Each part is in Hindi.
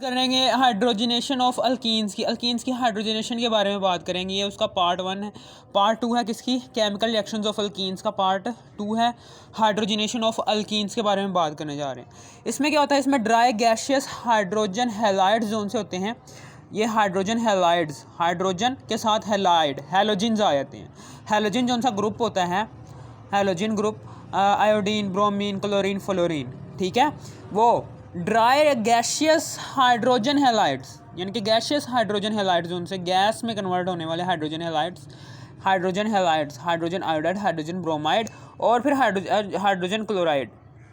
करेंगे हाइड्रोजनेशन ऑफ अल्कीन्स की हाइड्रोजनेशन के बारे में बात करेंगे। ये उसका पार्ट 1 है। पार्ट 2 है किसकी, केमिकल रिएक्शंस ऑफ अल्कीन्स का पार्ट 2 है। हाइड्रोजनेशन ऑफ अल्कीन्स के बारे में बात करने जा रहे हैं। इसमें क्या होता है, इसमें dry gaseous hydrogen halides zone से होते हैं। ये हाइड्रोजन हैलाइड्स, हाइड्रोजन के साथ हैलाइड हैलोजिन्स आ जाते हैं। हैलोजिन जौन सा ग्रुप होता है, halogen group iodine, bromine, chlorine, fluorine, ठीक है, वो ड्राई गैशियस हाइड्रोजन हैलाइड्स यानी कि गैशियस हाइड्रोजन हैलाइड्स उनसे गैस में कन्वर्ट होने वाले hydrogen halides, hydrogen iodide, hydrogen bromide और फिर हाइड्रोजन क्लोराइड,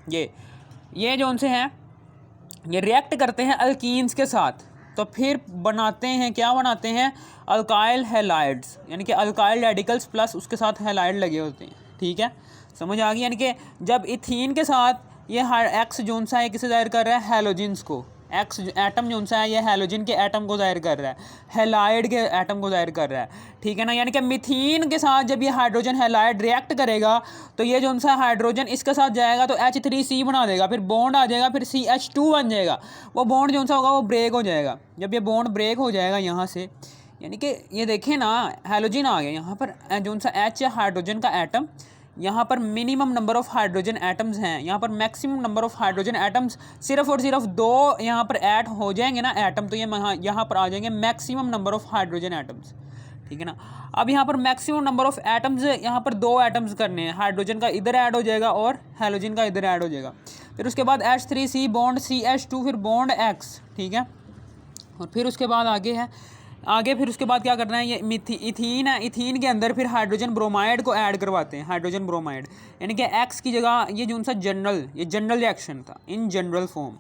ये जो उनसे हैं ये रिएक्ट करते हैं अल्कीन्स के साथ, तो फिर बनाते हैं, क्या बनाते हैं, अल्काइल हैलाइड्स यानी कि अल्काइल रेडिकल्स प्लस उसके साथ हैलाइड लगे होते हैं। ठीक है, समझ आ गई। यानी कि जब इथीन के साथ ये एक्स जोन सा है, किसे जाहिर कर रहा है, हैलोजिन्स को। एक्स एटम जोन सा है ये हैलोजिन के एटम को जाहिर कर रहा है, हैलाइड के एटम को जाहिर कर रहा है। ठीक है ना, यानी कि मिथीन के साथ जब ये हाइड्रोजन हैलाइड रिएक्ट करेगा तो ये जोन सा हाइड्रोजन इसके साथ जाएगा तो H3C बना देगा, फिर बॉन्ड आ जाएगा, फिर CH2 बन जाएगा। वो बॉन्ड जोन सा होगा वो ब्रेक हो जाएगा। जब ये बॉन्ड ब्रेक हो जाएगा यहाँ से, यानी कि ये देखें ना, हैलोजिन आ गया यहाँ पर, जोन सा H है हाइड्रोजन का एटम, यहाँ पर minimum number of hydrogen atoms हैं, यहाँ पर maximum number of hydrogen atoms सिर्फ और सिर्फ 2 यहाँ पर ऐड हो जाएंगे ना एटम, तो ये यहाँ पर आ जाएंगे maximum number of hydrogen atoms. ठीक है ना, अब यहाँ पर मैक्सिमम नंबर ऑफ़ एटम्स, यहाँ पर 2 एटम्स करने हैं, हाइड्रोजन का इधर ऐड हो जाएगा और हैलोजन का इधर ऐड हो जाएगा। फिर उसके बाद H3C बॉन्ड CH2 फिर बॉन्ड X। ठीक है, और फिर उसके बाद आगे फिर उसके बाद क्या करना है, ये इथीन है, इथीन के अंदर फिर हाइड्रोजन ब्रोमाइड को ऐड करवाते हैं, हाइड्रोजन ब्रोमाइड यानी कि एक्स की जगह, ये जो सा ये जनरल रिएक्शन था इन जनरल फॉर्म।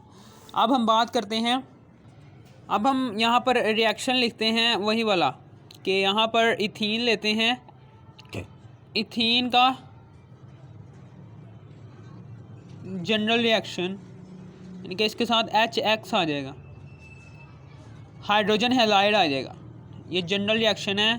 अब हम बात करते हैं, अब हम यहाँ पर रिएक्शन लिखते हैं वही वाला कि यहाँ पर इथीन लेते हैं, इथीन का जनरल रिएक्शन यानी कि इसके साथ HX आ जाएगा, हाइड्रोजन हैलाइड आ जाएगा, ये जनरल रिएक्शन है।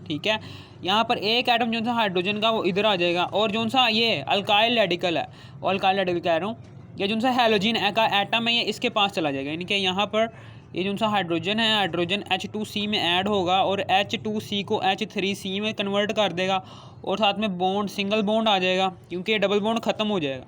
ठीक है, यहाँ पर एक एटम जो सा हाइड्रोजन का वो इधर आ जाएगा, और जो सा ये अल्काइल रेडिकल है, और अल्काइल रेडिकल कह रहा हूँ, ये जो सा हैलोजिन का एटम है ये इसके पास चला जाएगा, यानी कि यहाँ पर ये जो सा हाइड्रोजन है, हाइड्रोजन H2C में ऐड होगा और H2C को H3C में कन्वर्ट कर देगा, और साथ में बॉन्ड, सिंगल बॉन्ड आ जाएगा क्योंकि ये डबल बॉन्ड ख़त्म हो जाएगा।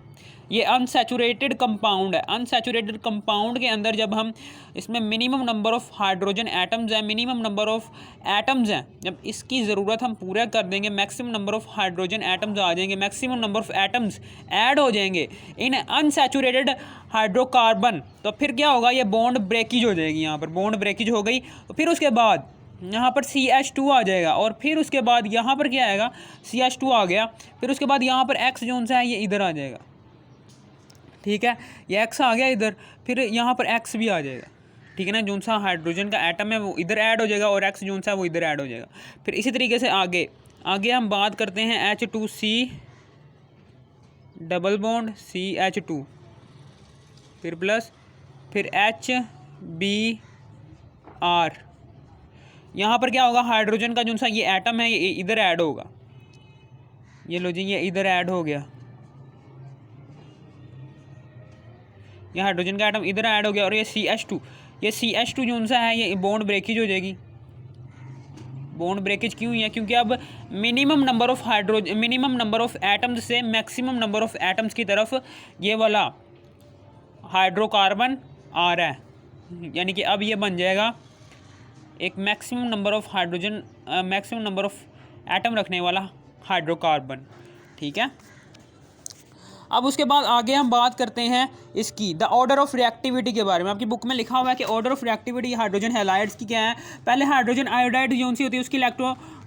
ये अनसैचुरेटेड कंपाउंड है। अनसैचुरेटेड कंपाउंड के अंदर जब हम इसमें minimum number of hydrogen atoms हैं, मिनिमम नंबर ऑफ़ एटम्स हैं, जब इसकी ज़रूरत हम पूरा कर देंगे, maximum number of hydrogen atoms आ जाएंगे, maximum number of atoms add हो जाएंगे इन अनसैचुरेटेड हाइड्रोकार्बन, तो फिर क्या होगा, ये बॉन्ड ब्रेकेज हो जाएगी। यहाँ पर बॉन्ड ब्रेकेज हो गई, तो फिर उसके बाद यहाँ पर CH2 आ जाएगा, और फिर उसके बाद यहाँ पर क्या आएगा, CH2 आ गया, फिर उसके बाद यहाँ पर X जोन सा है ये इधर आ जाएगा। ठीक है, ये X आ गया इधर, फिर यहाँ पर X भी आ जाएगा। ठीक है ना, जोन सा हाइड्रोजन का एटम है वो इधर ऐड हो जाएगा, और X जोन सा वो इधर ऐड हो जाएगा। फिर इसी तरीके से आगे हम बात करते हैं H2C डबल बॉन्ड CH2 फिर प्लस, फिर HBr। यहाँ पर क्या होगा, हाइड्रोजन का जो सा ये एटम है ये इधर ऐड होगा, ये लो जी, ये इधर ऐड हो गया, ये हाइड्रोजन का एटम इधर ऐड हो गया, और ये CH2 जो सा है ये बॉन्ड ब्रेकेज हो जाएगी। बॉन्ड ब्रेकेज क्यों है, क्योंकि अब मिनिमम नंबर ऑफ एटम्स से मैक्सिमम नंबर ऑफ एटम्स की तरफ ये वाला हाइड्रोकार्बन आ रहा है, यानी कि अब ये बन जाएगा एक मैक्सिमम नंबर ऑफ एटम रखने वाला हाइड्रोकार्बन। ठीक है, अब उसके बाद आगे हम बात करते हैं इसकी द ऑर्डर ऑफ रिएक्टिविटी के बारे में। आपकी बुक में लिखा हुआ है कि order of reactivity hydrogen halides की क्या है। पहले हाइड्रोजन आयोडाइड जो सी होती है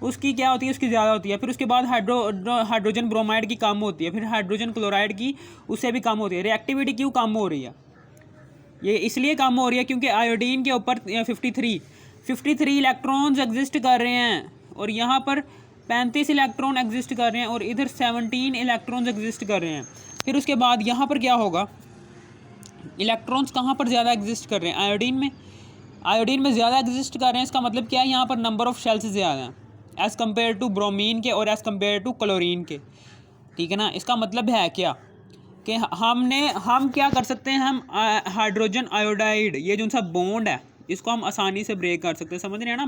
उसकी क्या होती है, उसकी ज़्यादा होती है, फिर उसके बाद हाइड्रोजन ब्रोमाइड की कम होती है, फिर हाइड्रोजन क्लोराइड की उससे भी कम होती है। रिएक्टिविटी क्यों कम हो रही है, ये इसलिए कम हो रही है क्योंकि आयोडीन के ऊपर 53 इलेक्ट्रॉन्स एग्जिस्ट कर रहे हैं, और यहाँ पर 35 इलेक्ट्रॉन एग्जिस्ट कर रहे हैं, और इधर 17 इलेक्ट्रॉन्स एग्जिस्ट कर रहे हैं। फिर उसके बाद यहाँ पर क्या होगा, इलेक्ट्रॉन्स कहाँ पर ज़्यादा एग्जिस्ट कर रहे हैं, आयोडीन में ज़्यादा एग्जिस्ट कर रहे हैं। इसका मतलब क्या है, यहाँ पर नंबर ऑफ़ शेल्स ज़्यादा हैं एज़ कम्पेयर टू ब्रोमीन के और एज़ कम्पेयर टू क्लोरीन के। ठीक है ना, इसका मतलब है क्या, कि हम क्या कर सकते हैं, हम हाइड्रोजन आयोडाइड, ये जो सा बॉन्ड है इसको हम आसानी से ब्रेक कर सकते हैं। समझ रहे हैं ना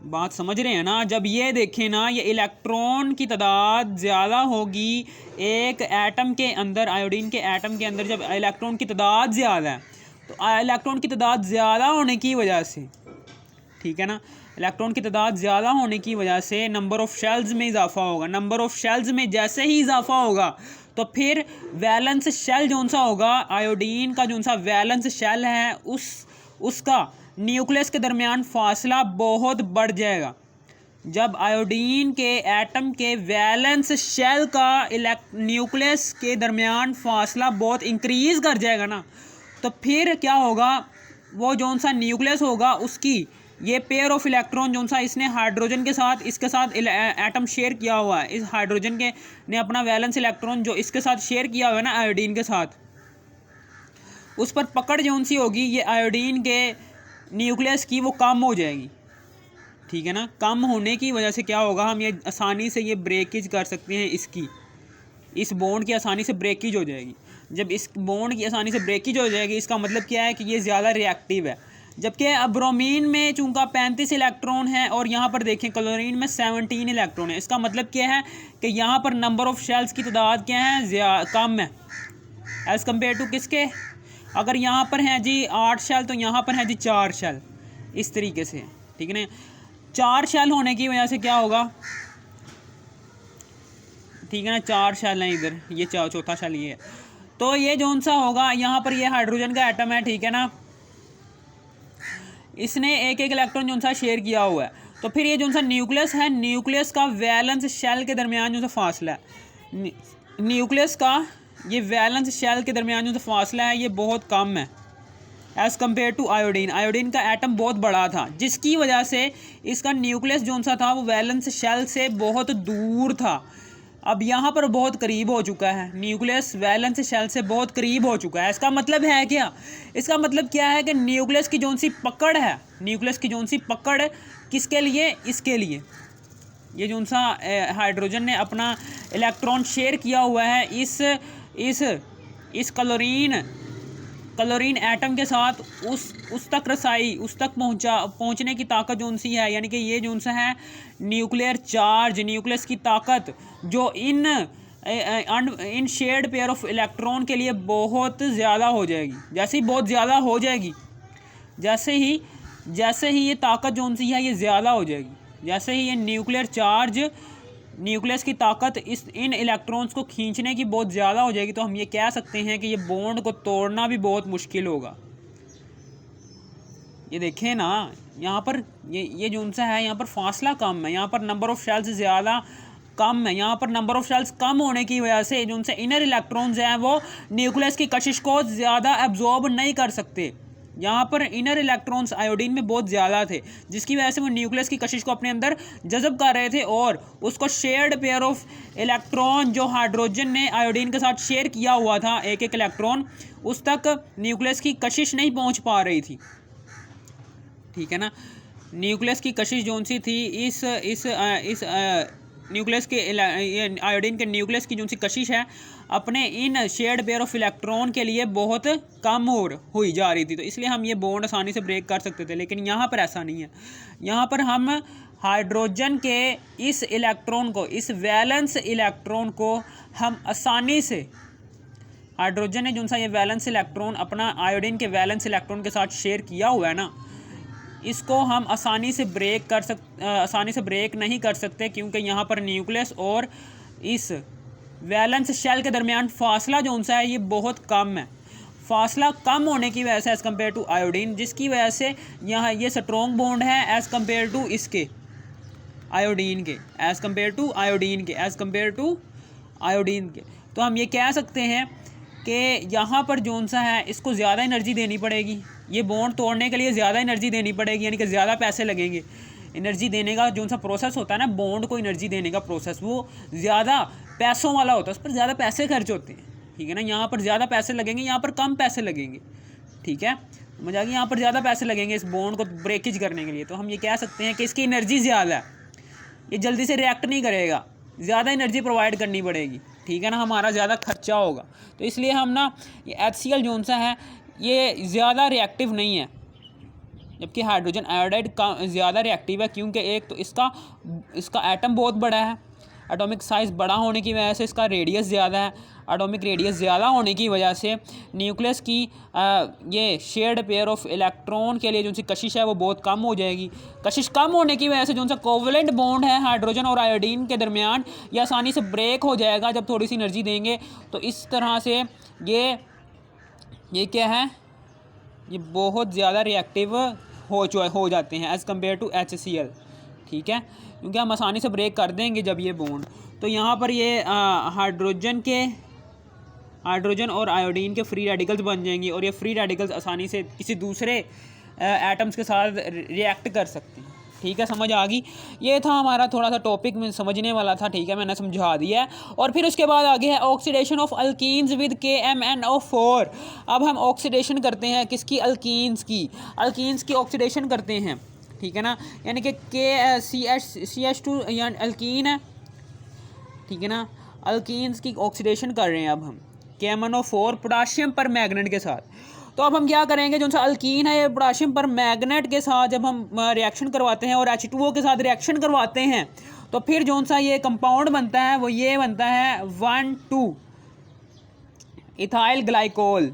बात समझ रहे हैं ना। जब ये देखें ना, ये इलेक्ट्रॉन की तादाद ज़्यादा होगी एक एटम के अंदर, आयोडीन के एटम के अंदर जब इलेक्ट्रॉन की तादाद ज़्यादा है, तो इलेक्ट्रॉन की तादाद ज़्यादा होने की वजह से, ठीक है ना, इलेक्ट्रॉन की तादाद ज़्यादा होने की वजह से नंबर ऑफ़ शेल्स में इजाफा होगा। नंबर ऑफ़ शेल्स में जैसे ही इजाफा होगा तो फिर वैलेंस शेल जो सा होगा, आयोडीन का जो सा वैलेंस शेल है उसका न्यूक्लियस के दरमियान फासला बहुत बढ़ जाएगा। जब आयोडीन के एटम के वैलेंस शेल का न्यूक्लियस के दरमियान फासला बहुत इंक्रीज़ कर जाएगा ना, तो फिर क्या होगा, वो जो सा न्यूक्लियस होगा उसकी ये पेयर ऑफ इलेक्ट्रॉन जो सा इसने हाइड्रोजन के साथ, इसके साथ एटम शेयर किया हुआ है, इस हाइड्रोजन के ने अपना वैलेंस इलेक्ट्रॉन जो इसके साथ शेयर किया हुआ है ना आयोडीन के साथ, उस पर पकड़ जो सी होगी ये आयोडीन के न्यूक्लियस की, वो कम हो जाएगी। ठीक है ना। कम होने की वजह से क्या होगा, हम ये आसानी से ये ब्रेकेज कर सकते हैं, इस बॉन्ड की आसानी से ब्रेकेज हो जाएगी। जब इस बॉन्ड की आसानी से ब्रेकेज हो जाएगी, इसका मतलब क्या है कि ये ज़्यादा रिएक्टिव है। जबकि ब्रोमीन में चूँकि 35 इलेक्ट्रॉन है और यहाँ पर देखें क्लोरीन में 17 इलेक्ट्रॉन है, इसका मतलब क्या है कि यहाँ पर नंबर ऑफ़ शेल्स की तादाद क्या है, कम है एज़ कम्पेयर टू किसके, अगर यहाँ पर हैं जी 8 शेल तो यहाँ पर हैं जी 4 शेल, इस तरीके से। ठीक है ना। 4 शेल होने की वजह से क्या होगा, ठीक है ना, 4 शेल हैं इधर, ये चौथा शेल ये है, तो ये जौन सा होगा, यहाँ पर ये हाइड्रोजन का एटम है, ठीक है ना, इसने एक इलेक्ट्रॉन जो सा शेयर किया हुआ है, तो फिर ये जो सा न्यूक्लियस है, न्यूक्लियस का वैलेंस शेल के दरमियान जो सा फासला है, न्यूक्लियस का ये वैलेंस शेल के दरमियान जो फासला है ये बहुत कम है as compare to iodine. Iodine का एटम बहुत बड़ा था, जिसकी वजह से इसका न्यूक्लियस जो सा था वो वैलेंस शेल से बहुत दूर था। अब यहाँ पर बहुत करीब हो चुका है, न्यूक्लियस वैलेंस शेल से बहुत करीब हो चुका है। इसका मतलब है क्या, इसका मतलब क्या है कि न्यूक्लियस की जो सी पकड़ है, न्यूक्लियस की जो सी पकड़ किसके लिए, इसके लिए, ये जो सा हाइड्रोजन ने अपना इलेक्ट्रॉन शेयर किया हुआ है इस क्लोरीन एटम के साथ, उस तक रसाई, उस तक पहुंचने की ताकत जो सी है, यानी कि ये जो सा है न्यूक्लियर चार्ज, न्यूक्लियस की ताकत जो इन शेयर्ड पेयर ऑफ इलेक्ट्रॉन के लिए बहुत ज़्यादा हो जाएगी। जैसे ही बहुत ज़्यादा हो जाएगी, जैसे ही ये ताकत जो सी है ये ज़्यादा हो जाएगी, जैसे ही ये न्यूक्लियर चार्ज, न्यूक्लियस की ताकत इन इलेक्ट्रॉन्स को खींचने की बहुत ज़्यादा हो जाएगी, तो हम ये कह सकते हैं कि ये बॉन्ड को तोड़ना भी बहुत मुश्किल होगा। ये देखें ना, यहाँ पर ये जो सा है, यहाँ पर फासला कम है, यहाँ पर नंबर ऑफ़ शेल्स ज़्यादा कम है। यहाँ पर नंबर ऑफ़ शेल्स कम होने की वजह से जो से इनर इलेक्ट्रॉन्स हैं वो न्यूक्लियस की कशिश को ज़्यादा एब्जॉर्ब नहीं कर सकते। यहाँ पर इनर इलेक्ट्रॉन्स आयोडीन में बहुत ज़्यादा थे, जिसकी वजह से वो न्यूक्लियस की कशिश को अपने अंदर जज़ब कर रहे थे, और उसको शेयर्ड पेयर ऑफ इलेक्ट्रॉन जो हाइड्रोजन ने आयोडीन के साथ शेयर किया हुआ था, एक इलेक्ट्रॉन, उस तक न्यूक्लियस की कशिश नहीं पहुँच पा रही थी। ठीक है ना। न्यूक्लियस की कशिश जो सी थी, इस न्यूक्लियस के आयोडीन के न्यूक्लियस की जो सी कशिश है अपने इन शेयर्ड पेयर ऑफ इलेक्ट्रॉन के लिए बहुत कम हुई जा रही थी, तो इसलिए हम ये बॉन्ड आसानी से ब्रेक कर सकते थे। लेकिन यहाँ पर ऐसा नहीं है। यहाँ पर हम हाइड्रोजन के इस इलेक्ट्रॉन को, इस वैलेंस इलेक्ट्रॉन को हम आसानी से, हाइड्रोजन ने जो सा ये वैलेंस इलेक्ट्रॉन अपना आयोडीन के वैलेंस इलेक्ट्रॉन के साथ शेयर किया हुआ है ना, इसको हम आसानी से ब्रेक नहीं कर सकते, क्योंकि यहाँ पर न्यूक्लियस और इस वैलेंस शेल के दरमियान फासला जो सा है ये बहुत कम है। फासला कम होने की वजह से एज़ कम्पेयर टू आयोडीन, जिसकी वजह से यहाँ ये स्ट्रॉन्ग बॉन्ड है एज़ कम्पेयर टू इसके आयोडीन के, एज़ कम्पेयर टू आयोडीन के। तो हम ये कह सकते हैं कि यहाँ पर जो सा है इसको ज़्यादा एनर्जी देनी पड़ेगी, ये बॉन्ड तोड़ने के लिए ज़्यादा एनर्जी देनी पड़ेगी, यानी कि ज़्यादा पैसे लगेंगे। एनर्जी देने का जो सा प्रोसेस होता है ना, बॉन्ड को एनर्जी देने का प्रोसेस, वो ज़्यादा पैसों वाला होता है, उस पर ज़्यादा पैसे खर्च होते हैं। ठीक है ना। यहाँ पर ज़्यादा पैसे लगेंगे, यहाँ पर कम पैसे लगेंगे। ठीक है, मजा आ गया। यहाँ पर ज़्यादा पैसे लगेंगे इस बॉन्ड को ब्रेकेज करने के लिए, तो हम ये कह सकते हैं कि इसकी एनर्जी ज़्यादा है, ये जल्दी से रिएक्ट नहीं करेगा, ज़्यादा एनर्जी प्रोवाइड करनी पड़ेगी। ठीक है ना, हमारा ज़्यादा खर्चा होगा। तो इसलिए हम ना ये HCl जो सा है ये ज़्यादा रिएक्टिव नहीं है, जबकि हाइड्रोजन आयोडाइड का ज़्यादा रिएक्टिव है, क्योंकि एक तो इसका एटम बहुत बड़ा है, एटॉमिक साइज़ बड़ा होने की वजह से इसका रेडियस ज़्यादा है, एटॉमिक रेडियस ज़्यादा होने की वजह से न्यूक्लियस की ये शेयर्ड पेयर ऑफ इलेक्ट्रॉन के लिए जो सी कशिश है वो बहुत कम हो जाएगी। कशिश कम होने की वजह से जो सा कोवलेंट बॉन्ड है हाइड्रोजन और आयोडीन के दरमियान ये आसानी से ब्रेक हो जाएगा जब थोड़ी सी एनर्जी देंगे। तो इस तरह से ये क्या है, ये बहुत ज़्यादा रिएक्टिव हो जाते हैं एज़ कम्पेयर टू HCl, ठीक है, क्योंकि हम आसानी से ब्रेक कर देंगे जब ये बॉन्ड। तो यहाँ पर ये हाइड्रोजन और आयोडीन के फ्री रेडिकल्स बन जाएंगे और ये फ्री रेडिकल्स आसानी से किसी दूसरे एटम्स के साथ रिएक्ट कर सकते हैं। ठीक है, समझ आ गई। ये था हमारा थोड़ा सा टॉपिक में समझने वाला था, ठीक है, मैंने समझा दिया है। और फिर उसके बाद आगे है oxidation of alkenes with KMnO4। अब हम ऑक्सीडेशन करते हैं किसकी, अल्कीन्स की ऑक्सीडेशन करते हैं, ठीक है ना, यानी कि CH2 यानी अल्कीन है, ठीक है ना, अल्कीन्स की ऑक्सीडेशन कर रहे हैं अब हम KMnO4 पोटाशियम पर मैग्नेट के साथ। तो अब हम क्या करेंगे, जो सा अल्कीन है ये पोटाशियम पर मैग्नेट के साथ जब हम रिएक्शन करवाते हैं और H2O के साथ रिएक्शन करवाते हैं तो फिर जो सा ये कंपाउंड बनता है वो ये बनता है 1,2 इथाइल ग्लाइकोल,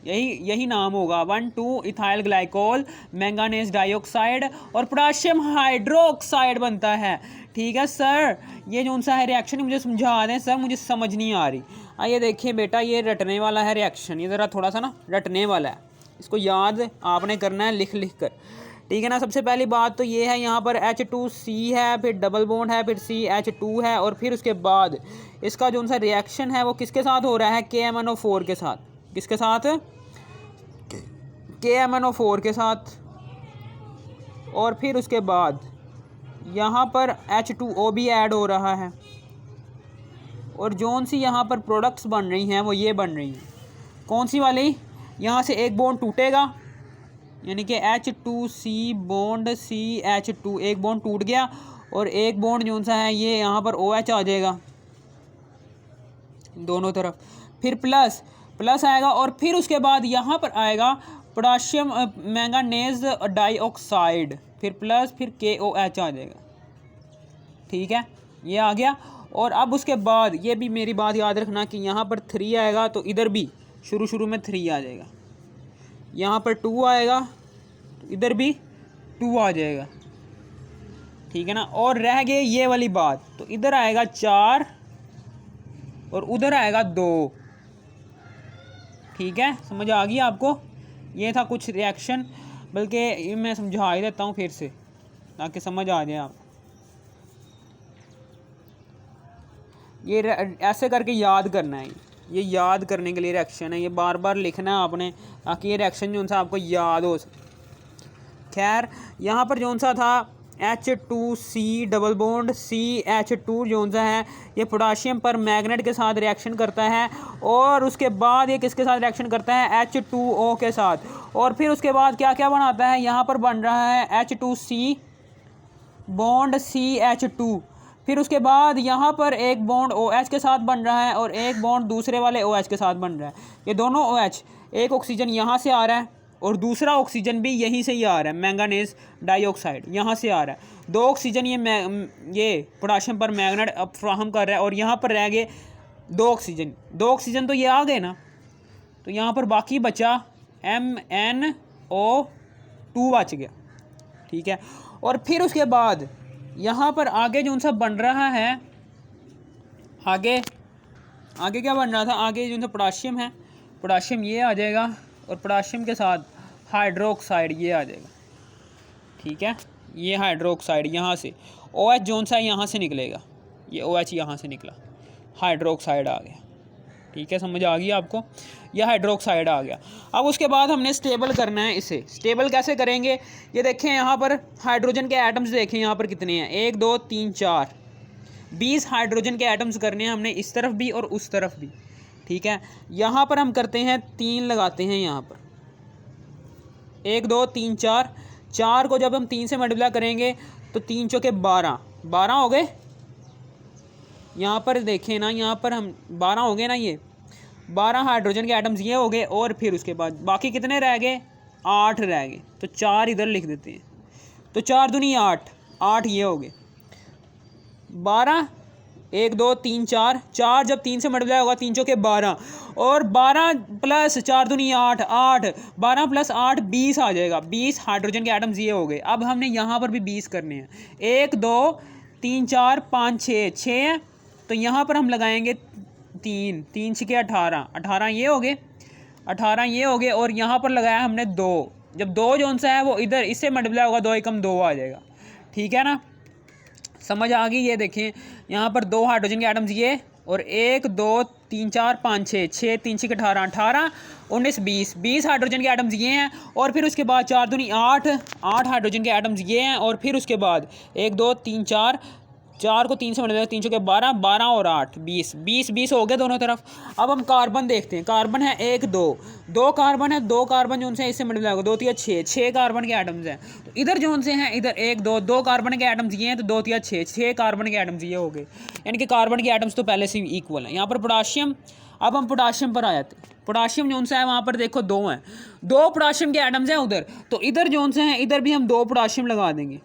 यही नाम होगा, 1,2 इथाइल ग्लाइकोल, मैंगानीज डाइऑक्साइड और पोटाशियम हाइड्रोक्साइड बनता है। ठीक है सर, ये जो सा है रिएक्शन मुझे समझा दें सर, मुझे समझ नहीं आ रही। आइए देखिए बेटा, ये रटने वाला है रिएक्शन, ये ज़रा थोड़ा सा ना रटने वाला है, इसको याद आपने करना है लिख कर, ठीक है ना। सबसे पहली बात तो ये है, यहाँ पर H2C है, फिर डबल बॉन्ड है, फिर CH2 है, और फिर उसके बाद इसका जो सा रिएक्शन है वो किसके साथ हो रहा है, KMnO4 के साथ। किसके साथ, KMnO4 के साथ। और फिर उसके बाद यहाँ पर H2O भी ऐड हो रहा है, और जौन सी यहाँ पर प्रोडक्ट्स बन रही हैं वो ये बन रही हैं, कौन सी वाली, यहाँ से एक बॉन्ड टूटेगा, यानी कि H2C बॉन्ड CH2, एक बॉन्ड टूट गया, और एक बॉन्ड जो सा है ये यहाँ पर OH आ जाएगा दोनों तरफ, फिर प्लस आएगा, और फिर उसके बाद यहाँ पर आएगा पोटाशियम मैंगानीज डाइऑक्साइड, फिर प्लस, फिर KOH आ जाएगा, ठीक है, ये आ गया। और अब उसके बाद ये भी मेरी बात याद रखना कि यहाँ पर 3 आएगा तो इधर भी शुरू में 3 आ जाएगा, यहाँ पर 2 आएगा तो इधर भी 2 आ जाएगा, ठीक है ना। और रह गए ये वाली बात, तो इधर आएगा 4 और उधर आएगा 2, ठीक है, समझ आ गई आपको। ये था कुछ रिएक्शन, बल्कि मैं समझा ही देता हूँ फिर से ताकि समझ आ जाए आप। ये ऐसे करके याद करना है, ये याद करने के लिए रिएक्शन है, ये बार बार लिखना है आपने ताकि ये रिएक्शन जो सा आपको याद हो सके। खैर, यहाँ पर जो सा था H2C डबल बॉन्ड CH2 जो सा है ये पोटाशियम पर मैग्नेट के साथ रिएक्शन करता है, और उसके बाद ये किसके साथ रिएक्शन करता है, H2O के साथ। और फिर उसके बाद क्या क्या बनाता है, यहाँ पर बन रहा है H2C बॉन्ड CH2, फिर उसके बाद यहाँ पर एक बॉन्ड OH के साथ बन रहा है और एक बॉन्ड दूसरे वाले OH के साथ बन रहा है। ये दोनों OH, एक ऑक्सीजन यहाँ से आ रहा है और दूसरा ऑक्सीजन भी यहीं से ही आ रहा है, मैंगानीज डाइऑक्साइड यहाँ से आ रहा है। 2 ऑक्सीजन ये पोटाशियम पर मैग्नेट अब फ्राहम कर रहा है, और यहाँ पर रह गए 2 ऑक्सीजन तो ये आ गए ना, तो यहाँ पर बाकी बचा MnO2 बच गया, ठीक है। और फिर उसके बाद यहाँ पर आगे जो सा बन रहा है, आगे क्या बन रहा था, आगे जो सा पोटाशियम है, पोटाशियम ये आ जाएगा और पोटाशियम के साथ हाइड्रोक्साइड ये आ जाएगा, ठीक है, ये हाइड्रोक्साइड यहाँ से OH जो सा यहाँ से निकलेगा, ये OH यहाँ से निकला, हाइड्रोक्साइड आ गया, ठीक है, समझ आ गई आपको, यह हाइड्रोक्साइड आ गया। अब उसके बाद हमने स्टेबल करना है इसे। स्टेबल कैसे करेंगे, ये देखें यहाँ पर हाइड्रोजन के एटम्स देखें यहाँ पर कितने हैं, 1 2 3 4, 20 हाइड्रोजन के एटम्स करने हैं हमने इस तरफ भी और उस तरफ भी, ठीक है। यहाँ पर हम करते हैं 3 लगाते हैं, यहाँ पर 1 2 3 4 को जब हम 3 से मल्टीप्लाई करेंगे तो 3 चौके 12 हो गए, यहाँ पर देखें ना, यहाँ पर हम 12 हो गए ना, ये 12 हाइड्रोजन के एटम्स ये हो गए, और फिर उसके बाद बाकी कितने रह गए, 8 रह गए। तो 4 इधर लिख देते हैं, तो 4 दूनी 8, 8 ये हो गए। 12 1 2 3 4, 4 जब 3 से मल्टीप्लाई होगा 3 चौके 12, और 12 प्लस 4 दूनी 8, 8 12 प्लस 8 20 आ जाएगा। 20 हाइड्रोजन के एटम्स ये हो गए। अब हमने यहाँ पर भी 20 करने हैं। 1 2 3 4 5 6, 6 हैं, तो यहाँ पर हम लगाएंगे 3, 3 6 18, 18 ये हो गए, 18 ये हो गए, और यहाँ पर लगाया हमने 2। जब 2 जो सा है वो इधर इससे मल्टीप्लाई होगा, 2 एकम 2 आ जाएगा। ठीक है ना, समझ आ गई। ये देखें यहाँ पर 2 हाइड्रोजन के एटम्स ये, और 1 2 3 4 5 6, 6 3 6 18, 18 19 20, 20 हाइड्रोजन के एटम्स ये हैं, और फिर उसके बाद 4 दूनी 8, 8 हाइड्रोजन के एटम्स ये हैं, और फिर उसके बाद 1 2 3 4, 4 को 3 से मल्टीप्लाई, 3 चौके 12, 12 और 8 20, 20 20 हो गए दोनों तरफ। अब हम कार्बन देखते हैं। कार्बन है 1 2, 2 कार्बन है, 2 कार्बन जो उनसे इससे मल्टीप्लाई होगा, 2 3 6, 6 कार्बन के एटम्स हैं। तो इधर जो उनसे हैं, इधर 1 2, 2 कार्बन के एटम्स ये हैं, तो 2 3 6, 6 कार्बन के एटम्स ये हो गए। यानी कि कार्बन के एटम्स तो पहले से इक्वल हैं। यहाँ पर पोटाशियम, अब हम पोटाशियम पर आ जाते हैं। पोटाशियम जो सा है वहाँ पर देखो 2 हैं, 2 पोटाशियम के एटम्स हैं उधर, तो इधर जो से हैं इधर भी हम 2 पोटाशियम लगा देंगे।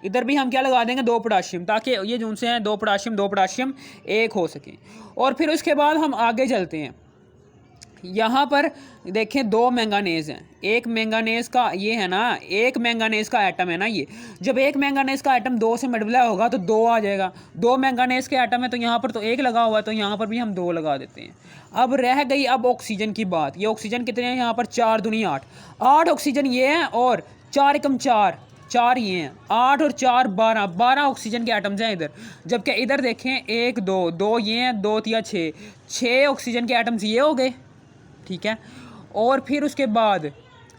इधर भी हम क्या लगा देंगे, 2 पोटाशियम, ताकि ये जो से हैं 2 पोटाशियम एक हो सके। और फिर उसके बाद हम आगे चलते हैं। यहाँ पर देखें 2 मैंगानीज हैं। एक मैंगानीज का ये है ना, एक मैंगानीज का एटम है ना ये, जब एक मैंगानीज का एटम 2 से मल्टीप्लाई होगा तो 2 आ जाएगा। 2 मैंगानीज के एटम है, तो यहाँ पर तो 1 लगा हुआ है, तो यहाँ पर भी हम 2 लगा देते हैं। अब रह गई अब ऑक्सीजन की बात। ये ऑक्सीजन कितने हैं, यहाँ पर 4 दूनी 8, 8 ऑक्सीजन ये हैं, और 4 एकम 4, 4 ये हैं, 8 और 4 12, 12 ऑक्सीजन के एटम्स हैं इधर। जबकि इधर देखें 1 2, 2 ये हैं, 2 3 6, 6 ऑक्सीजन के एटम्स ये हो गए। ठीक है, और फिर उसके बाद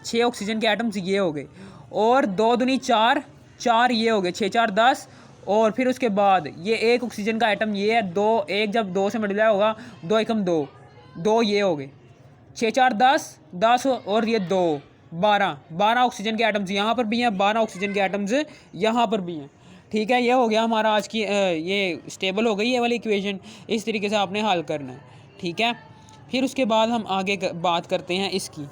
6 ऑक्सीजन के एटम्स ये हो गए, और 2 दूनी 4, 4 ये हो गए, 6 4 10, और फिर उसके बाद ये 1 ऑक्सीजन का एटम ये है, 2 1 जब 2 से मल्टीप्लाई होगा, 2 एकम 2, 2 ये हो गए, 6 4 10, 10 और ये 2 12, 12 ऑक्सीजन के एटम्स यहाँ पर भी हैं, 12 ऑक्सीजन के एटम्स यहाँ पर भी हैं। ठीक है, ये हो गया हमारा आज की ये स्टेबल हो गई ये वाली इक्वेशन। इस तरीके से आपने हल करना है। ठीक है, फिर उसके बाद हम आगे बात करते हैं इसकी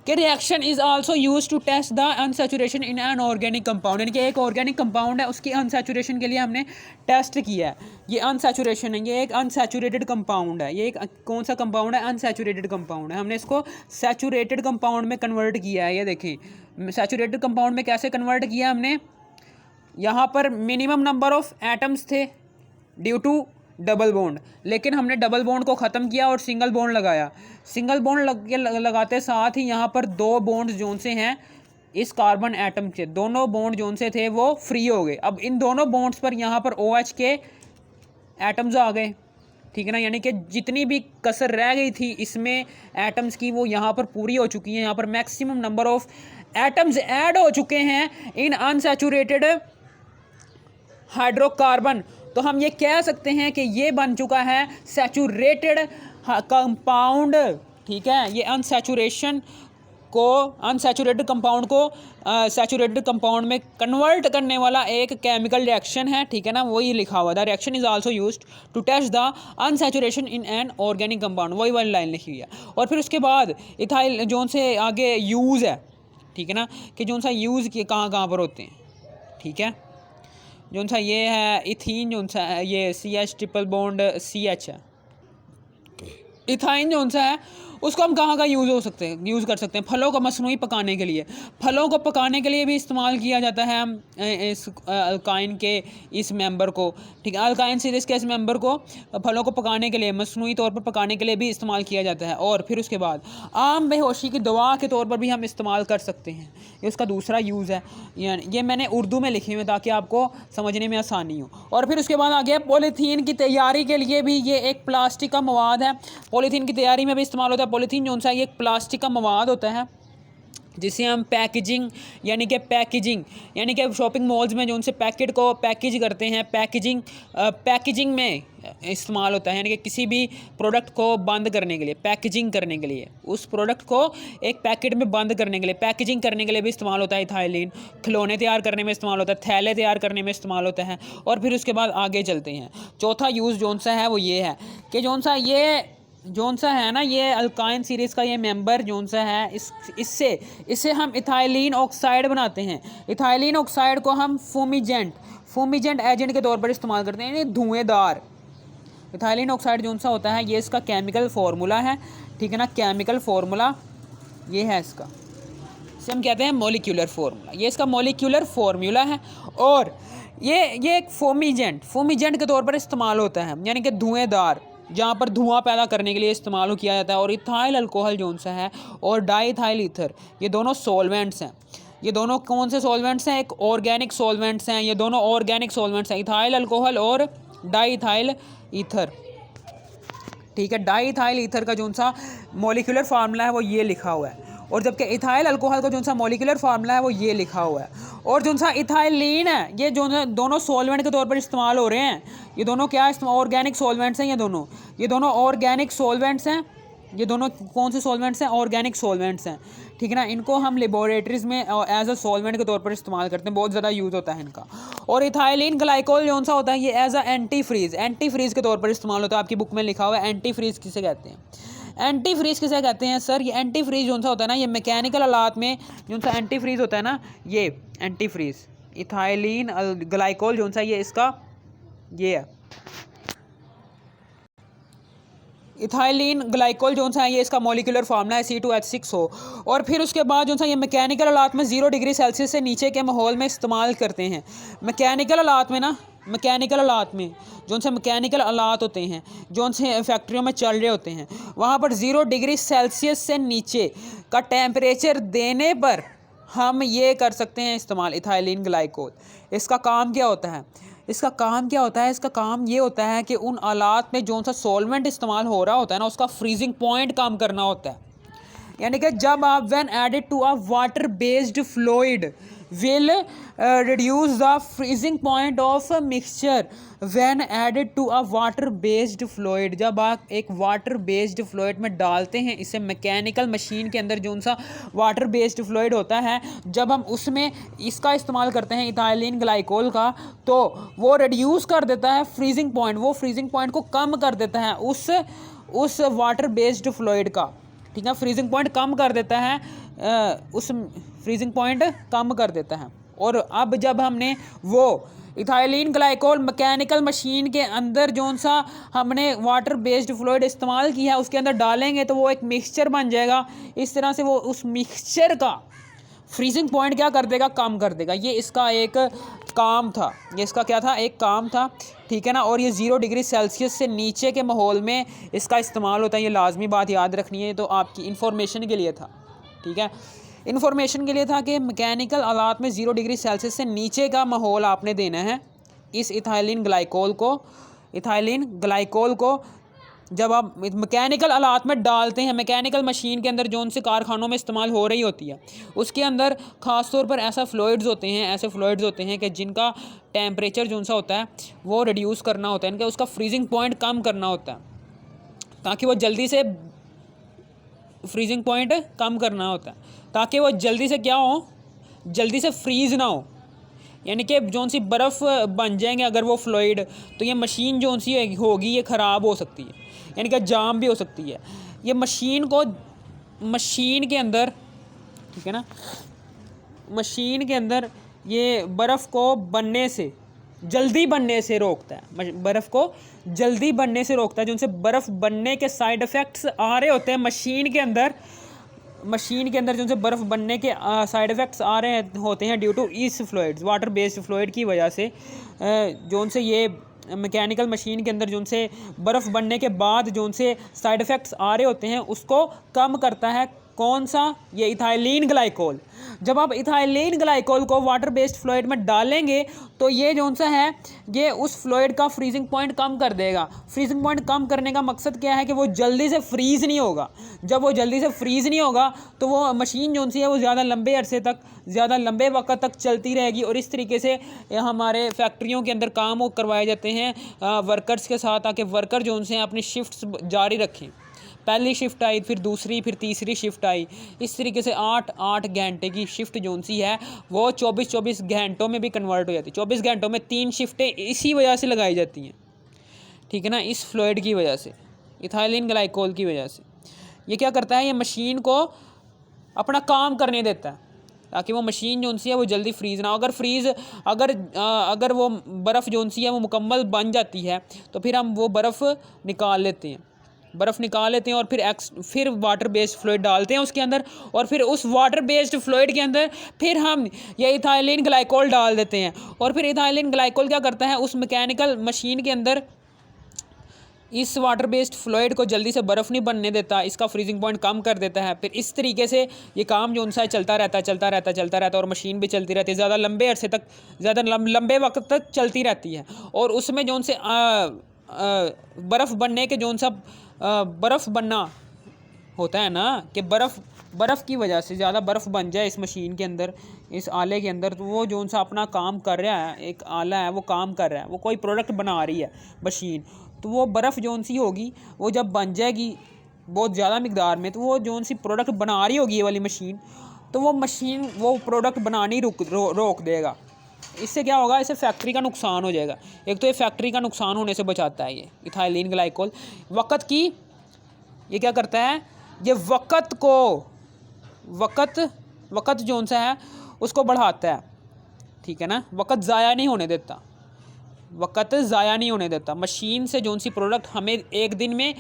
कि reaction is also use to test the unsaturation in an organic compound. यानी कि एक ऑर्गेनिक कंपाउंड है, उसकी अनसैचुरेशन के लिए हमने टेस्ट किया है। ये अनसैचुरेशन है, ये एक अनसैचुरेटेड कंपाउंड है। ये एक कौन सा कंपाउंड है, अनसैचुरेटेड कंपाउंड है। हमने इसको सैचुरेटेड कंपाउंड में कन्वर्ट किया है। ये देखें सैचुरेटेड कंपाउंड में कैसे कन्वर्ट किया हमने, यहाँ पर मिनिमम नंबर ऑफ एटम्स थे ड्यू टू डबल बॉन्ड, लेकिन हमने डबल बॉन्ड को ख़त्म किया और सिंगल बॉन्ड लगाया। सिंगल बॉन्ड लगाते साथ ही यहाँ पर 2 बॉन्ड जोन से हैं इस कार्बन एटम के, दोनों बॉन्ड जोन से थे वो फ्री हो गए। अब इन दोनों बॉन्ड्स पर यहाँ पर OH के एटम्स आ गए। ठीक है ना, यानी कि जितनी भी कसर रह गई थी इसमें एटम्स की, वो यहाँ पर पूरी हो चुकी है। यहाँ पर maximum number of atoms add हो चुके हैं इन अनसैचुरेटेड हाइड्रोकार्बन। तो हम ये कह सकते हैं कि ये बन चुका है सैचुरेटेड कंपाउंड। ठीक है, ये अनसैचुरेटेड कंपाउंड को सैचुरेटेड कंपाउंड में कन्वर्ट करने वाला एक केमिकल रिएक्शन है। ठीक है ना, वही लिखा हुआ था, reaction is also used to test the unsaturation in an organic compound, वही वाली लाइन लिखी हुई है। और फिर उसके बाद इथाइल जोन से आगे यूज़ है। ठीक है ना, कि जोन सा यूज़ कहाँ पर होते हैं। ठीक है, जो सा ये है इथीन, जो सा है ये CH ट्रिपल बॉन्ड CH है। इथाइन जो सा है उसको हम कहाँ यूज़ कर सकते हैं, फलों को मसनूई पकाने के लिए। फलों को पकाने के लिए भी इस्तेमाल किया जाता है इस अल्काइन के इस मेंबर को। ठीक है, अल्काइन सीरीज़ के इस मेंबर को फलों को पकाने के लिए, मसनूई तौर पर पकाने के लिए भी इस्तेमाल किया जाता है। और फिर उसके बाद आम बेहोशी की दवा के तौर पर भी हम इस्तेमाल कर सकते हैं। ये उसका दूसरा यूज़ है। ये मैंने उर्दू में लिखे हुए ताकि आपको समझने में आसानी हो। और फिर उसके बाद आ गया पॉलीथीन की तैयारी के लिए भी ये एक प्लास्टिक का मवाद है। पॉलीथीन की तैयारी में भी इस्तेमाल होता है। पॉलीथीन जो सा ये एक प्लास्टिक का मवाद होता है। जिसे हम पैकेजिंग यानी कि शॉपिंग मॉल्स में जो उनसे पैकेट को पैकेज करते हैं, पैकेजिंग में इस्तेमाल होता है, यानी कि किसी भी प्रोडक्ट को बंद करने के लिए, पैकेजिंग करने के लिए, उस प्रोडक्ट को एक पैकेट में बंद करने के लिए, पैकेजिंग करने के लिए भी इस्तेमाल होता है इथाइलिन। खिलौने तैयार करने में इस्तेमाल होता है, थैले तैयार करने में इस्तेमाल होता है। और फिर उसके बाद आगे चलते हैं। चौथा यूज़ जौन सा है वो ये है कि जौन सा है ना, ये अल्काइन सीरीज़ का ये मेंबर जौन सा है, इससे हम इथाइलिन ऑक्साइड बनाते हैं। इथाइलिन ऑक्साइड को हम फूमिजेंट एजेंट के तौर पर इस्तेमाल करते हैं, यानी धुएंदार। इथाइलिन ऑक्साइड जौन सा होता है, ये इसका केमिकल फार्मूला है, ठीक है ना। केमिकल फार्मूला ये है इसका, इसे हम कहते हैं मॉलिक्यूलर फार्मूला। ये इसका मॉलिक्यूलर फार्मूला है। और ये एक फूमिजेंट के तौर पर इस्तेमाल होता है, यानी कि धुएंदार, जहाँ पर धुआं पैदा करने के लिए इस्तेमाल किया जाता है। और इथाइल अल्कोहल जौन सा है और डाईइथाइल ईथर, ये दोनों सॉल्वेंट्स हैं। ये दोनों कौन से सॉल्वेंट्स हैं? एक ऑर्गेनिक सॉल्वेंट्स हैं, ये दोनों ऑर्गेनिक सॉल्वेंट्स हैं, इथाइल अल्कोहल और डाईइथाइल ईथर, ठीक है। डाईइथाइल ईथर का जौन सा मॉलिक्यूलर फार्मूला है वो ये लिखा हुआ है, और जबकि इथाइल अल्कोहल का जौन सा मॉलिक्यूलर फार्मूला है वो ये लिखा हुआ है। और जौन सा इथाइलिन है, ये जो दोनों सॉल्वेंट के तौर पर इस्तेमाल हो रहे हैं। ये दोनों क्या है? ऑर्गेनिक सॉल्वेंट्स हैं। ये दोनों ऑर्गेनिक सॉल्वेंट्स हैं। ये दोनों कौन से सॉल्वेंट्स हैं? ऑर्गेनिक सॉल्वेंट्स हैं, ठीक है ना। इनको हम लेबोरेटरीज़ में एज अ सॉल्वेंट के तौर पर इस्तेमाल करते हैं, बहुत ज़्यादा यूज़ होता है इनका। और इथाइलिन ग्लाइकोल जौन सा होता है, ये एज अ एंटी फ्रीज़ के तौर पर इस्तेमाल होता है। आपकी बुक में लिखा हुआ है एंटी फ्रीज़ किसे कहते हैं। एंटी फ्रीज़ किसे कहते हैं सर? ये एंटी फ्रीज़ जौन सा होता है ना, ये मैकेनिकल हालात में जौन सा एंटी फ्रीज़ होता है ना, ये एंटी फ्रीज़ इथाइलिन ग्लाइकोल जौन सा, ये इसका ये है इथाइलिन ग्लाइकोल जौन सा है, ये इसका मॉलिक्यूलर फार्मूला है C2H6O। और फिर उसके बाद जौन सा ये मैकेनिकल हालात में 0 डिग्री सेल्सियस से नीचे के माहौल में इस्तेमाल करते हैं। मैकेनिकल हालात में जौन से मैकेनिकल हालात होते हैं, जौन से फैक्ट्रियों में चल रहे होते हैं, वहाँ पर 0 डिग्री सेल्सियस से नीचे का टेम्परेचर देने पर हम ये कर सकते हैं इस्तेमाल इथाइलिन ग्लाइकोल। इसका काम क्या होता है? इसका काम ये होता है कि उन आलात में जौन सा सॉल्वेंट इस्तेमाल हो रहा होता है ना, उसका फ्रीजिंग पॉइंट कम करना होता है। यानी कि जब आप when added to a water based fluid will reduce the freezing point of mixture when added to a water based fluid. जब आप एक वाटर बेस्ड फ्लूइड में डालते हैं इसे, मैकेनिकल मशीन के अंदर जो सा वाटर बेस्ड फ्लूइड होता है, जब हम उसमें इसका इस्तेमाल करते हैं इथाइलिन ग्लाइकोल का, तो वो रिड्यूस कर देता है फ्रीजिंग पॉइंट, वो फ्रीजिंग पॉइंट को कम कर देता है उस वाटर बेस्ड फ्लूइड का, ठीक है। फ्रीजिंग पॉइंट कम कर देता है, उस फ्रीजिंग पॉइंट कम कर देता है। और अब जब हमने वो इथाइलिन ग्लाइकोल मैकेनिकल मशीन के अंदर जौन सा हमने वाटर बेस्ड फ्लूइड इस्तेमाल किया है उसके अंदर डालेंगे, तो वो एक मिक्सचर बन जाएगा। इस तरह से वो उस मिक्सचर का फ्रीजिंग पॉइंट क्या कर देगा? कम कर देगा। ये इसका एक काम था, ये इसका क्या था? एक काम था, ठीक है ना। और ये 0 डिग्री सेल्सियस से नीचे के माहौल में इसका इस्तेमाल होता है, ये लाजमी बात याद रखनी है। तो आपकी इन्फॉर्मेशन के लिए था, ठीक है, इन्फॉर्मेशन के लिए था कि मैकेनिकल हालात में 0 डिग्री सेल्सियस से नीचे का माहौल आपने देना है इस इथाइलिन ग्लाइकोल को जब आप मैकेनिकल हालात में डालते हैं। मैकेनिकल मशीन के अंदर जो उनसे कारखानों में इस्तेमाल हो रही होती है, उसके अंदर ख़ास तौर पर ऐसे फ्लूइड्स होते हैं कि जिनका टेम्परेचर जो सा होता है वो रिड्यूस करना होता है, इनका उसका फ्रीजिंग पॉइंट कम करना होता है, ताकि वो जल्दी से फ्रीजिंग पॉइंट कम करना होता है, ताकि वो जल्दी से क्या हो, जल्दी से फ्रीज़ ना हो। यानी कि जौन सी बर्फ़ बन जाएंगे अगर वो फ्लूइड, तो ये मशीन जौन सी होगी ये ख़राब हो सकती है, यानी कि जाम भी हो सकती है। ये मशीन के अंदर, ठीक है ना, मशीन के अंदर ये बर्फ़ को जल्दी बनने से रोकता है, बर्फ़ को जल्दी बनने से रोकता है। जो उनसे बर्फ़ बनने के साइड इफ़ेक्ट्स आ रहे होते हैं मशीन के अंदर जो उनसे बर्फ़ बनने के साइड इफ़ेक्ट्स आ रहे होते हैं ड्यू टू इस फ्लूइड्स, वाटर बेस्ड फ्लूइड की वजह से। जो उनसे ये मैकेनिकल मशीन के अंदर जो उनसे बर्फ़ बनने के बाद जो उनसे साइड इफ़ेक्ट्स आ रहे होते हैं उसको कम करता है कौन सा? ये इथाइलिन ग्लाइकोल। जब आप इथाइलिन ग्लाइकोल को वाटर बेस्ड फ्लूइड में डालेंगे तो ये जो सा है ये उस फ्लूइड का फ्रीजिंग पॉइंट कम कर देगा। फ्रीजिंग पॉइंट कम करने का मकसद क्या है कि वो जल्दी से फ्रीज़ नहीं होगा। जब वो जल्दी से फ्रीज़ नहीं होगा तो वो मशीन जो सी है वो ज़्यादा लंबे अरसे तक, ज़्यादा लंबे वक्त तक चलती रहेगी। और इस तरीके से हमारे फैक्ट्रियों के अंदर काम करवाए जाते हैं वर्कर्स के साथ, ताकि वर्कर जो से अपनी शिफ्ट्स जारी रखें। पहली शिफ्ट आई, फिर दूसरी, फिर तीसरी शिफ्ट आई, इस तरीके से 8-8 घंटे की शिफ्ट जो सी है वो 24-24 घंटों में भी कन्वर्ट हो जाती है। 24 घंटों में 3 शिफ्टें इसी वजह से लगाई जाती हैं, ठीक है ना, इस फ्लूइड की वजह से, इथाइलिन ग्लाइकोल की वजह से। ये क्या करता है, ये मशीन को अपना काम करने देता है ताकि वो मशीन जो सी है वो जल्दी फ्रीज़ ना हो। अगर वो बर्फ़ जो सी है वो मुकम्मल बन जाती है तो फिर हम वो बर्फ़ निकाल लेते हैं, और फिर वाटर बेस्ड फ्लूइड डालते हैं उसके अंदर, और फिर उस वाटर बेस्ड फ्लूइड के अंदर फिर हम ये इथाइलिन ग्लाइकोल डाल देते हैं। और फिर इथाइलिन ग्लाइकोल क्या करता है, उस मैकेनिकल मशीन के अंदर इस वाटर बेस्ड फ्लूइड को जल्दी से बर्फ़ नहीं बनने देता, इसका फ्रीजिंग पॉइंट कम कर देता है। फिर इस तरीके से ये काम जो उनसा चलता रहता है और मशीन भी चलती रहती है, ज़्यादा लंबे अरसे तक, ज़्यादा लंबे वक्त तक चलती रहती है। और उसमें जो उनसे बर्फ़ बनने के जो सा बर्फ़ बनना होता है ना, कि बर्फ़ की वजह से ज़्यादा बर्फ़ बन जाए इस मशीन के अंदर, इस आले के अंदर, तो वो जो सा अपना काम कर रहा है, एक आला है वो काम कर रहा है, वो कोई प्रोडक्ट बना रही है मशीन, तो वो बर्फ़ जो सी होगी वो जब बन जाएगी बहुत ज़्यादा मिकदार में, तो वो जो सी प्रोडक्ट बना रही होगी ये वाली मशीन, तो वो प्रोडक्ट बनानी रोक देगा। इससे क्या होगा, इससे फैक्ट्री का नुकसान हो जाएगा। एक तो ये फैक्ट्री का नुकसान होने से बचाता है ये इथाइलिन ग्लाइकोल। ये क्या करता है, ये वक़्त जो सा है उसको बढ़ाता है, ठीक है ना, वक़्त ज़ाया नहीं होने देता। मशीन से जो सी प्रोडक्ट हमें एक दिन में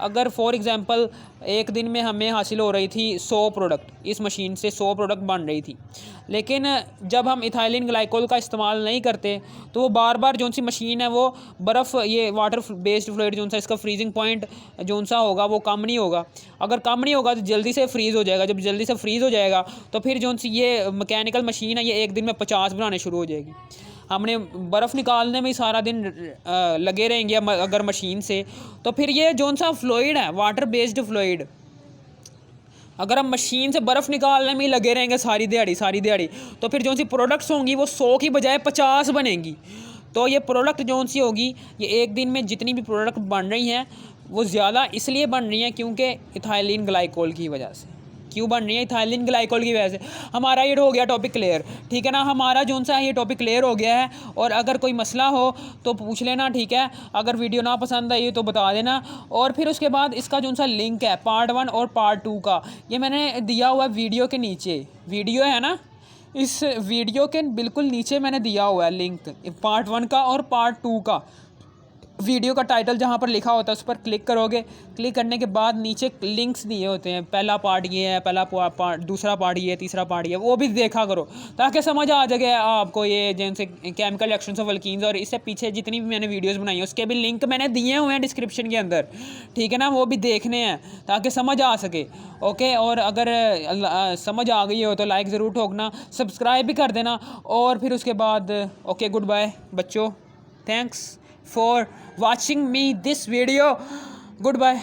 अगर फॉर एग्ज़ाम्पल एक दिन में हमें हासिल हो रही थी 100 प्रोडक्ट, इस मशीन से 100 प्रोडक्ट बन रही थी, लेकिन जब हम इथाइलिन ग्लाइकोल का इस्तेमाल नहीं करते तो वो बार बार जो सी मशीन है वो बर्फ़, ये वाटर बेस्ड फ्लूइड जो सा इसका फ्रीजिंग पॉइंट जो सा होगा वो कम नहीं होगा। अगर कम नहीं होगा तो जल्दी से फ्रीज़ हो जाएगा। जब जल्दी से फ्रीज़ हो जाएगा तो फिर जो सी ये मैकेनिकल मशीन है ये एक दिन में 50 बनाने शुरू हो जाएगी। हमने बर्फ़ निकालने में ही सारा दिन लगे रहेंगे अगर मशीन से, तो फिर ये जो सा फ्लूइड है वाटर बेस्ड फ्लूइड, अगर हम मशीन से बर्फ़ निकालने में ही लगे रहेंगे सारी दिहाड़ी, तो फिर जो सी प्रोडक्ट्स होंगी वो 100 की बजाय 50 बनेंगी। तो ये प्रोडक्ट जो सी होगी, ये एक दिन में जितनी भी प्रोडक्ट बन रही हैं वो ज़्यादा इसलिए बन रही हैं क्योंकि इथाइलिन ग्लाइकोल की वजह से। क्यों बन रही है, इथाइलिन ग्लाइकोल की वजह से। हमारा ये हो गया टॉपिक क्लियर, ठीक है ना, हमारा जो सा ये टॉपिक क्लियर हो गया है। और अगर कोई मसला हो तो पूछ लेना, ठीक है, अगर वीडियो ना पसंद आई तो बता देना। और फिर उसके बाद इसका जो सा लिंक है पार्ट 1 और पार्ट 2 का, ये मैंने दिया हुआ है वीडियो के नीचे, वीडियो है ना, इस वीडियो के बिल्कुल नीचे मैंने दिया हुआ है लिंक पार्ट 1 का और पार्ट 2 का। वीडियो का टाइटल जहाँ पर लिखा होता है उस पर क्लिक करोगे, क्लिक करने के बाद नीचे लिंक्स दिए होते हैं, पहला पार्ट ये है, दूसरा पार्ट ये है, तीसरा पार्ट ये है, वो भी देखा करो ताकि समझ आ जाए आपको ये जैसे केमिकल रिएक्शंस ऑफ अल्कीन्स। और इससे पीछे जितनी भी मैंने वीडियोस बनाई हैं उसके भी लिंक मैंने दिए हुए हैं डिस्क्रिप्शन के अंदर, ठीक है ना, वो भी देखने हैं ताकि समझ आ सके। ओके, और अगर समझ आ गई हो तो लाइक ज़रूर ठोकना, सब्सक्राइब भी कर देना। और फिर उसके बाद ओके, गुड बाय बच्चों, thanks for watching me this video. Goodbye.